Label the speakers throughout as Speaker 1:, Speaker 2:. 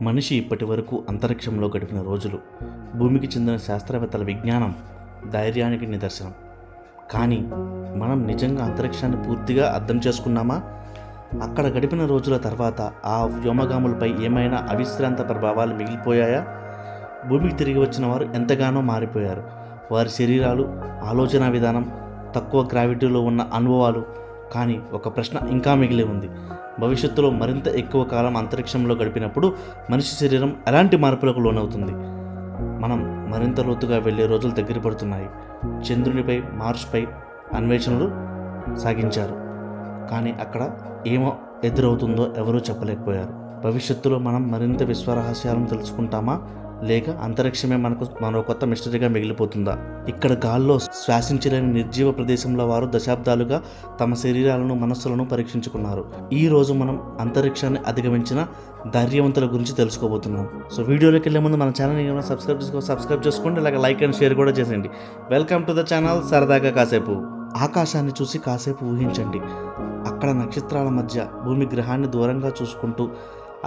Speaker 1: మనిషి ఇప్పటి వరకు అంతరిక్షంలో గడిపిన రోజులు భూమికి చెందిన శాస్త్రవేత్తల విజ్ఞానం ధైర్యానికి నిదర్శనం. కానీ మనం నిజంగా అంతరిక్షాన్ని పూర్తిగా అర్థం చేసుకున్నామా? అక్కడ గడిపిన రోజుల తర్వాత ఆ వ్యోమగాములపై ఏమైనా అవిశ్రాంత ప్రభావాలు మిగిలిపోయాయా? భూమికి తిరిగి వచ్చిన వారు ఎంతగానో మారిపోయారు. వారి శరీరాలు, ఆలోచన విధానం, తక్కువ గ్రావిటీలో ఉన్న అనుభవాలు. కానీ ఒక ప్రశ్న ఇంకా మిగిలి ఉంది. భవిష్యత్తులో మరింత ఎక్కువ కాలం అంతరిక్షంలో గడిపినప్పుడు మనిషి శరీరం ఎలాంటి మార్పులకు లోనవుతుంది? మనం మరింత లోతుగా వెళ్ళే రోజులు దగ్గర పడుతున్నాయి. చంద్రునిపై, మార్స్పై అన్వేషణలు సాగించారు. కానీ అక్కడ ఏమో ఎదురవుతుందో ఎవరూ చెప్పలేకపోయారు. భవిష్యత్తులో మనం మరింత విశ్వరహస్యాలను తెలుసుకుంటామా, లేక అంతరిక్షమే మరో కొత్త మిస్టరీగా మిగిలిపోతుందా? ఇక్కడ గాల్లో శ్వాసించలేని నిర్జీవ ప్రదేశంలో వారు దశాబ్దాలుగా తమ శరీరాలను, మనస్సులను పరీక్షించుకున్నారు. ఈ రోజు మనం అంతరిక్షాన్ని అధిగమించిన ధైర్యవంతుల గురించి తెలుసుకోబోతున్నాం. సో వీడియోలోకి వెళ్ళే ముందు మన ఛానల్ని ఏమైనా సబ్స్క్రైబ్ చేసుకోండి, అలాగే లైక్ అండ్ షేర్ కూడా చేసేయండి. వెల్కమ్ టు ద ఛానల్ సరదాగా కాసేపు. ఆకాశాన్ని చూసి కాసేపు ఊహించండి. అక్కడ నక్షత్రాల మధ్య భూమి గ్రహాన్ని దూరంగా చూసుకుంటూ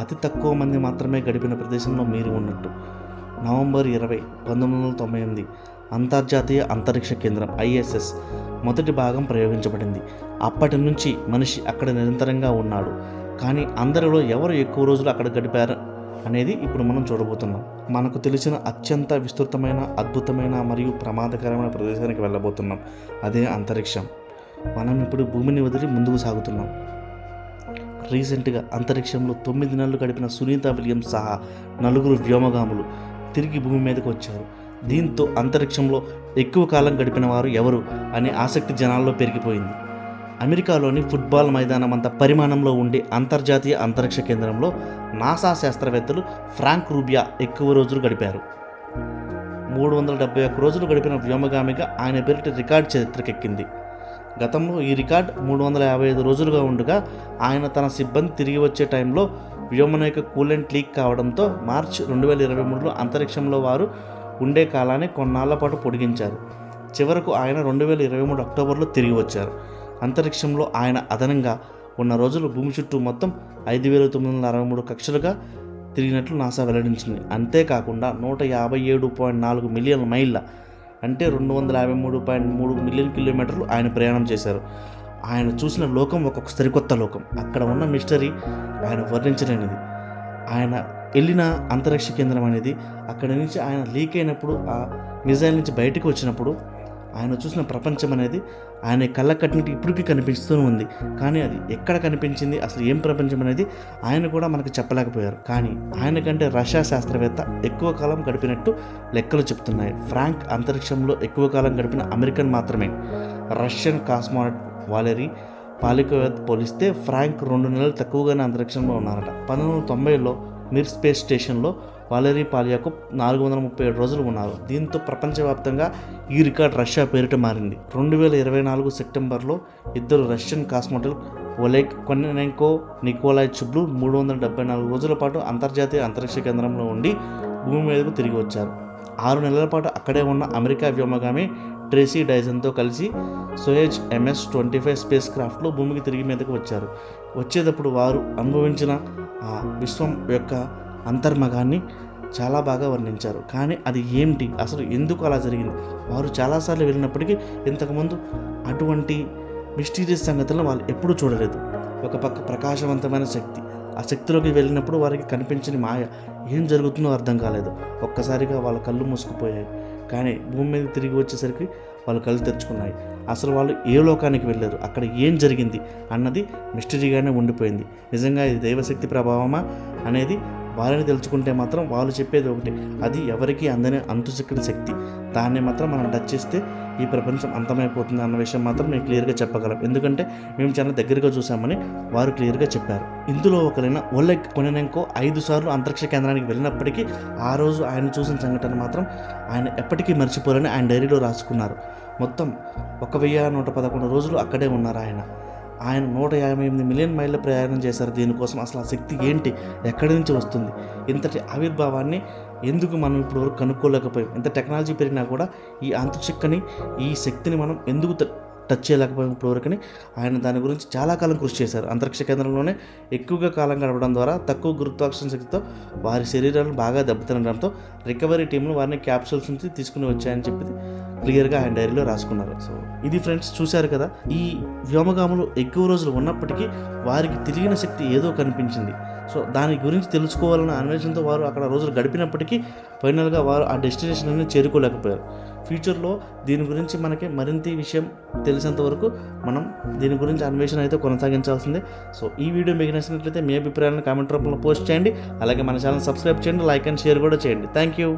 Speaker 1: అతి తక్కువ మంది మాత్రమే గడిపిన ప్రదేశంలో మీరు ఉన్నట్టు. నవంబర్ 20, 1998 అంతర్జాతీయ అంతరిక్ష కేంద్రం ISS మొదటి భాగం ప్రయోగించబడింది. అప్పటి నుంచి మనిషి అక్కడ నిరంతరంగా ఉన్నాడు. కానీ అందరిలో ఎవరు ఎక్కువ రోజులు అక్కడ గడిపారు అనేది ఇప్పుడు మనం చూడబోతున్నాం. మనకు తెలిసిన అత్యంత విస్తృతమైన, అద్భుతమైన మరియు ప్రమాదకరమైన ప్రదేశానికి వెళ్ళబోతున్నాం. అదే అంతరిక్షం. మనం ఇప్పుడు భూమిని వదిలి ముందుకు సాగుతున్నాం. రీసెంట్గా అంతరిక్షంలో 9 నెలలు గడిపిన సునీత విలియమ్స్ సహా 4 వ్యోమగాములు తిరిగి భూమి మీదకు వచ్చారు. దీంతో అంతరిక్షంలో ఎక్కువ కాలం గడిపిన వారు ఎవరు అనే ఆసక్తి జనాల్లో పెరిగిపోయింది. అమెరికాలోని ఫుట్బాల్ మైదానం అంత పరిమాణంలో ఉండే అంతర్జాతీయ అంతరిక్ష కేంద్రంలో నాసా శాస్త్రవేత్తలు ఫ్రాంక్ రూబియో ఎక్కువ రోజులు గడిపారు. 371 రోజులు గడిపిన వ్యోమగామిగా ఆయన పేరిట రికార్డు చరిత్రకెక్కింది. గతంలో ఈ రికార్డ్ 355 రోజులుగా ఉండగా ఆయన తన సిబ్బంది తిరిగి వచ్చే టైంలో వ్యోమనౌక కూలెంట్ లీక్ కావడంతో మార్చి 2023లో అంతరిక్షంలో వారు ఉండే కాలాన్ని కొన్నాళ్ల పాటు పొడిగించారు. చివరకు ఆయన 2023 అక్టోబర్లో తిరిగి వచ్చారు. అంతరిక్షంలో ఆయన అదనంగా ఉన్న రోజులు భూమి చుట్టూ మొత్తం 5,963 కక్షలుగా తిరిగినట్లు నాసా వెల్లడించింది. అంతేకాకుండా 157.4 మిలియన్ మైళ్ళ అంటే 253.3 మిలియన్ కిలోమీటర్లు ఆయన ప్రయాణం చేశారు. ఆయన చూసిన లోకం ఒక్కొక్క సరికొత్త లోకం. అక్కడ ఉన్న మిస్టరీ ఆయన వర్ణించలేనిది. ఆయన వెళ్ళిన అంతరిక్ష కేంద్రం అనేది, అక్కడి నుంచి ఆయన లీక్ అయినప్పుడు, ఆ మిజైల్ నుంచి బయటకు వచ్చినప్పుడు ఆయన చూసిన ప్రపంచం అనేది ఆయన కళ్ళ కట్టినట్టు ఇప్పటికీ కనిపిస్తూ ఉంది. కానీ అది ఎక్కడ కనిపించింది, అసలు ఏం ప్రపంచం అనేది ఆయన కూడా మనకు చెప్పలేకపోయారు. కానీ ఆయన కంటే రష్యా శాస్త్రవేత్త ఎక్కువ కాలం గడిపినట్టు లెక్కలు చెప్తున్నాయి. ఫ్రాంక్ అంతరిక్షంలో ఎక్కువ కాలం గడిపిన అమెరికన్ మాత్రమే. రష్యన్ కాస్మానట్ వాలెరీ పాలికోవతో పోలిస్తే ఫ్రాంక్ 2 నెలలు తక్కువగానే అంతరిక్షంలో ఉన్నారట. 1990లో మిర్ స్పేస్ స్టేషన్లో వాలెరీ పాలియాకోవ్ 437 రోజులు ఉన్నారు. దీంతో ప్రపంచవ్యాప్తంగా ఈ రికార్డ్ రష్యా పేరిట మారింది. 2024 సెప్టెంబర్లో 2 రష్యన్ కాస్మోనాట్లు ఒలెగ్ కొనెనెంకో, నికోలాయ్ చుబ్లు 374 రోజుల పాటు అంతర్జాతీయ అంతరిక్ష కేంద్రంలో ఉండి భూమి మీదకు తిరిగి వచ్చారు. 6 నెలల పాటు అక్కడే ఉన్న అమెరికా వ్యోమగామి ట్రేసీ డైసన్తో కలిసి సోయజ్ MS-25 స్పేస్ క్రాఫ్ట్లో భూమికి తిరిగి మీదకు వచ్చారు. వచ్చేటప్పుడు వారు అనుభవించిన ఆ విశ్వం యొక్క అంతర్మగాన్ని చాలా బాగా వర్ణించారు. కానీ అది ఏమిటి, అసలు ఎందుకు అలా జరిగింది? వారు చాలాసార్లు వెళ్ళినప్పటికీ ఇంతకుముందు అటువంటి మిస్టీరియస్ సంగతులను వాళ్ళు ఎప్పుడూ చూడలేదు. ఒక పక్క ప్రకాశవంతమైన శక్తి, ఆ శక్తిలోకి వెళ్ళినప్పుడు వారికి కనిపించని మాయ, ఏం జరుగుతుందో అర్థం కాలేదు. ఒక్కసారిగా వాళ్ళ కళ్ళు మూసుకుపోయాయి. కానీ భూమి మీద తిరిగి వచ్చేసరికి వాళ్ళు కళ్ళు తెరుచుకున్నాయి. అసలు వాళ్ళు ఏ లోకానికి వెళ్ళారు, అక్కడ ఏం జరిగింది అన్నది మిస్టరీగానే ఉండిపోయింది. నిజంగా ఇది దైవశక్తి ప్రభావమా అనేది వారిని తెలుసుకుంటే మాత్రం వాళ్ళు చెప్పేది ఒకటి, అది ఎవరికీ అందని అంతుచిక్కని శక్తి. దాన్ని మాత్రం మనం టచ్ చేస్తే ఈ ప్రపంచం అంతమైపోతుంది అన్న విషయం మాత్రం మేము క్లియర్గా చెప్పగలం. ఎందుకంటే మేము చాలా దగ్గరగా చూసామని వారు క్లియర్గా చెప్పారు. ఇందులో ఒకరైన ఒలెగ్ కొనెనెంకో 5 సార్లు అంతరిక్ష కేంద్రానికి వెళ్ళినప్పటికీ ఆ రోజు ఆయన చూసిన సంఘటన మాత్రం ఆయన ఎప్పటికీ మర్చిపోరని ఆయన డైరీలో రాసుకున్నారు. మొత్తం 1,111 రోజులు అక్కడే ఉన్నారు ఆయన. 158 మిలియన్ మైళ్ళ ప్రయాణం చేశారు దీనికోసం. అసలు ఆ శక్తి ఏంటి, ఎక్కడి నుంచి వస్తుంది? ఇంతటి ఆవిర్భావాన్ని ఎందుకు మనం ఇప్పుడు వరకు కనుక్కోలేకపోయాం? ఇంత టెక్నాలజీ పెరిగినా కూడా ఈ అంతుచిక్కని ఈ శక్తిని మనం ఎందుకు టచ్ చేయలేకపోయినప్పుడు వరకుని ఆయన దాని గురించి చాలా కాలం కృషి చేశారు. అంతరిక్ష కేంద్రంలోనే ఎక్కువగా కాలం గడపడం ద్వారా తక్కువ గురుత్వాకర్షణ శక్తితో వారి శరీరాలను బాగా దెబ్బతినడంతో రికవరీ టీంలు వారిని క్యాప్సూల్స్ నుంచి తీసుకుని వచ్చాయని చెప్పి క్లియర్గా ఆయన డైరీలో రాసుకున్నారు. సో ఇది ఫ్రెండ్స్, చూశారు కదా, ఈ వ్యోమగాములు ఎక్కువ రోజులు ఉన్నప్పటికీ వారికి తెలియని శక్తి ఏదో కనిపించింది. సో దాని గురించి తెలుసుకోవాలన్న అన్వేషణతో వారు అక్కడ రోజులు గడిపినప్పటికీ ఫైనల్గా వారు ఆ డెస్టినేషన్ అనేది చేరుకోలేకపోయారు. ఫ్యూచర్లో దీని గురించి మనకి మరింత విషయం తెలిసేంత వరకు మనం దీని గురించి అన్వేషణ అయితే కొనసాగించాల్సిందే. సో ఈ వీడియో మీకు నచ్చినట్లయితే మీ అభిప్రాయాలను కామెంట్ రూపంలో పోస్ట్ చేయండి. అలాగే మన ఛానల్ సబ్స్క్రైబ్ చేయండి, లైక్ అండ్ షేర్ కూడా చేయండి. Thank you.